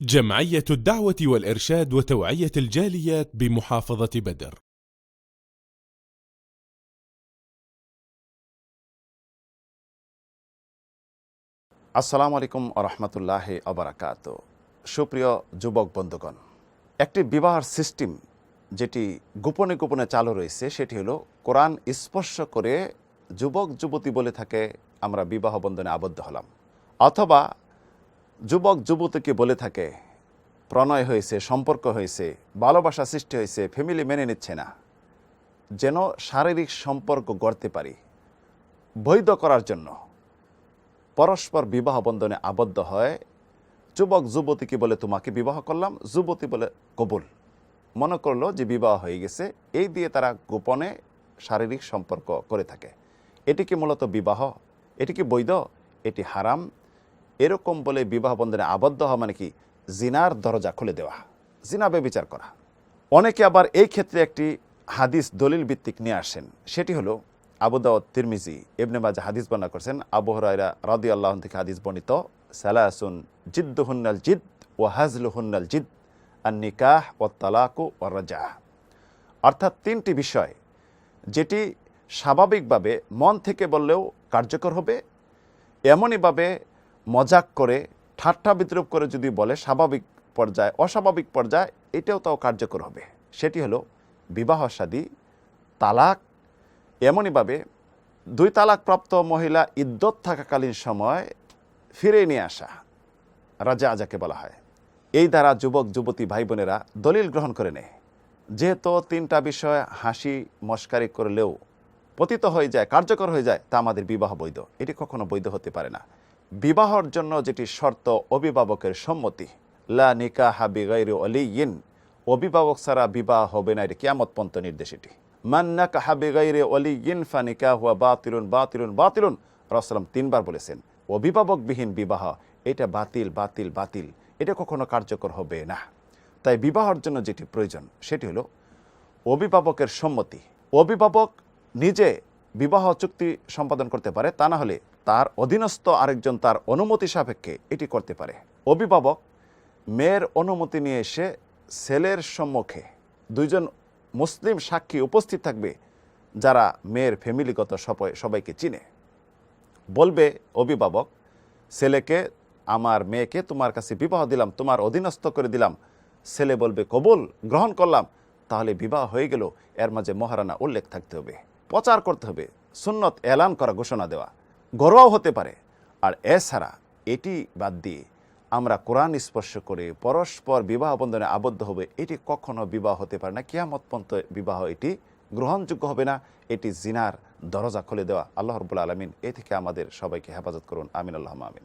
جمعية الدعوة والإرشاد وتوعية الجاليات بمحافظة بدر. আসসালামু আলাইকুম ওয়া রাহমাতুল্লাহি ওয়া বারাকাতুহু। সুপ্রিয় যুবক বন্ধুগণ, একটি বিবাহের সিস্টেম যেটি গোপনে গোপনে চালু রয়েছে সেটি হলো কোরআন স্পর্শ করে যুবক যুবতী বলে থাকে আমরা বিবাহ বন্ধনে আবদ্ধ হলাম, অথবা যুবক যুবতীকে বলে থাকে প্রণয় হয়েছে, সম্পর্ক হয়েছে, ভালোবাসা সৃষ্টি হয়েছে, ফ্যামিলি মেনে নিচ্ছে না, যেন শারীরিক সম্পর্ক গড়তে পারি বৈধ করার জন্য পরস্পর বিবাহ বন্ধনে আবদ্ধ হয়। যুবক যুবতীকে বলে তোমাকে বিবাহ করলাম, যুবতী বলে কবুল, মনে করলো যে বিবাহ হয়ে গেছে। এই দিয়ে তারা গোপনে শারীরিক সম্পর্ক করে থাকে। এটি কি মূলত বিবাহ? এটি কি বৈধ? এটি হারাম। এরকম বলে বিবাহ বন্ধনে আবদ্ধ হওয়া মানে কি জিনার দরজা খুলে দেওয়া, জিনা ব্যভিচার করা। অনেকে আবার এই ক্ষেত্রে একটি হাদিস দলিল ভিত্তিক নিয়ে আসেন, সেটি হলো আবু দাউদ, তিরমিজি, ইবনে মাজাহ হাদিস বর্ণনা করেছেন। আবু হুরায়রা রাদিয়াল্লাহু আনহু থেকে হাদিস বর্ণিত, সালাসুন জিদ্দুহুন্নাল জিদ ওয়া হাজলুহুন্নাল জিদ, আন নিকাহ ওয়াত তালাকু ওয়ার রাজাহ। অর্থাৎ তিনটি বিষয় যেটি স্বাভাবিকভাবে মন থেকে বললেও কার্যকর হবে, এমনইভাবে মজাক করে ঠাট্টা বিদ্রুপ করে যদি বলে স্বাভাবিক পর্যায়ে, অস্বাভাবিক পর্যায়ে, এটাও তাও কার্যকর হবে। সেটি হলো বিবাহ শাদী, তালাক। এমনইভাবে দুই তালাকপ্রাপ্ত মহিলা ইদ্যত থাকাকালীন সময় ফিরে নিয়ে আসা, রাজা যাকে বলা হয়। এই দ্বারা যুবক যুবতী ভাই বোনেরা দলিল গ্রহণ করে নেয়। যেহেতু তিনটা বিষয় হাসি মস্কারি করলেও পতিত হয়ে যায়, কার্যকর হয়ে যায়, তা আমাদের বিবাহ বৈধ। এটি কখনো বৈধ হতে পারে না। বিবাহর জন্য যেটি শর্ত, অভিভাবকের সম্মতি। লা নিকাহা বিগাইরি ওয়ালিয়্যিন, অভিভাবক ছাড়া বিবাহ হবে না, এটি কিয়ামত পর্যন্ত নির্দেশ। এটি মান নাকাহা বিগাইরি ওয়ালিয়্যিন ফানিকাহুয়া বাতিলুন বাতিলুন বাতিলুন, রাসূলুল্লাহ তিনবার বলেছেন অভিভাবকবিহীন বিবাহ এটা বাতিল বাতিল বাতিল, এটা কখনো কার্যকর হবে না। তাই বিবাহের জন্য যেটি প্রয়োজন সেটি হলো অভিভাবকের সম্মতি। অভিভাবক নিজে বিবাহ চুক্তি সম্পাদন করতে পারে, তা না হলে তার অধীনস্থ আরেকজন তার অনুমতি সাপেক্ষে এটি করতে পারে। অভিভাবক মেয়ের অনুমতি নিয়ে এসে ছেলের সম্মুখে দুইজন মুসলিম সাক্ষী উপস্থিত থাকবে, যারা মেয়ের ফ্যামিলিগত সবাইকে চিনে। বলবে অভিভাবক ছেলেকে, আমার মেয়েকে তোমার কাছে বিবাহ দিলাম, তোমার অধীনস্থ করে দিলাম। ছেলে বলবে কবুল, গ্রহণ করলাম। তাহলে বিবাহ হয়ে গেল। এর মাঝে মহারানা উল্লেখ থাকতে হবে, প্রচার করতে হবে, সুন্নত এলান করা, ঘোষণা দেওয়া, গর্বও হতে পারে। আর এছাড়া এটি বাদ দিয়ে আমরা কোরআন স্পর্শ করে পরস্পর বিবাহ বন্ধনে আবদ্ধ হবে, এটি কখনো বিবাহ হতে পারে না। কিয়ামত পর্যন্ত বিবাহ এটি গ্রহণযোগ্য হবে না। এটি জিনার দরজা খুলে দেওয়া। আল্লাহ রাব্বুল আলামিন এ থেকে আমাদের সবাইকে হেফাজত করুন। আমিন, আল্লাহুম্মা আমিন।